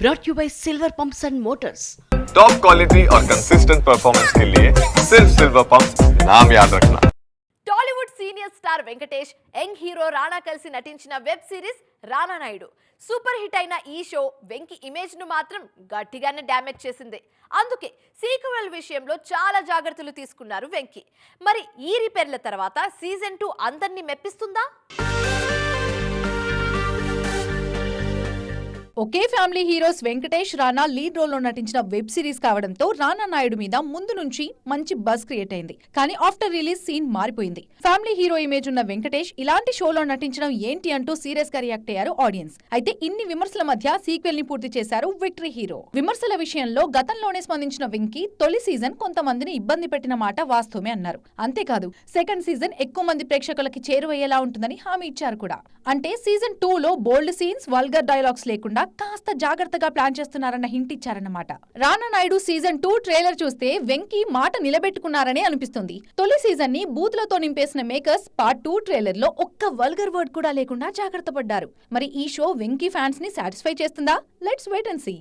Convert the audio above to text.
brought you by Silver Pumps and Motors. Top quality और consistent performance के लिए सिर्फ सिल्वर पंप्स नाम याद रखना। Tollywood senior star Venkatesh young hero రానా కలిసి నటించిన వెబ్ సిరీస్ రానా నాయుడు సూపర్ హిట్ అయిన ఈ షో వెంకి ఇమేజ్ ను మాత్రం గట్టిగానే డ్యామేజ్ చేసింది. అందుకే సీక్వెల్ విషయంలో చాలా జాగ్రత్తలు తీసుకున్నారు వెంకి. మరి ఈ రిపేర్ల తర్వాత సీజన్ 2 అందరినీ మెప్పిస్తుందా? ఒకే family heroes Venkatesh Rana lead role లో నటించిన వెబ్ సిరీస్ కావడంతో రానా నాయుడు మీద ముందు నుంచి మంచి బజ్ క్రియేట్ అయింది. కానీ ఆఫ్టర్ రిలీజ్ సీన్ మారిపోయింది. ఫ్యామిలీ హీరో ఇమేజ్ ఉన్న వెంకటేష్ ఇలాంటి షోలో నటించడం ఏంటి అంటూ సీరియస్ గా రియాక్ట్ అయ్యారు ఆడియన్స్. అయితే ఇన్ని విమర్శల మధ్య సీక్వెల్ ని పూర్తి చేశారు విక్టరీ హీరో. విమర్శల విషయంలో గతంలోనే స్పందించిన వెంకీ తొలి సీజన్ కొంతమందిని ఇబ్బంది పెట్టిన మాట వాస్తవమే అన్నారు. అంతేకాదు సెకండ్ సీజన్ ఎక్కువ మంది ప్రేక్షకులకి చేరువయ్యేలా ఉంటుందని హామీ ఇచ్చారు కూడా. అంటే సీజన్ 2 లో బోల్డ్ సీన్స్, వల్గర్ డైలాగ్స్ లేకుండా కాస్త జాగ్రత్తగా ప్లాన్ చేస్తున్నారన్న హింట్ ఇచ్చారన్నమాట. రానా నాయుడు సీజన్ 2 ట్రైలర్ చూస్తే వెంకీ మాట నిలబెట్టుకున్నారనే అనిపిస్తుంది. తొలి సీజన్ ని బూతులతో నింపేసిన మేకర్స్ పార్ట్ 2 ట్రైలర్ లో ఒక్క వల్గర్ వర్డ్ కూడా లేకుండా జాగ్రత్త పడ్డారు. మరి ఈ షో వెంకీ ఫ్యాన్స్ ని సాటిస్ఫై చేస్తుందా? Let's wait and see.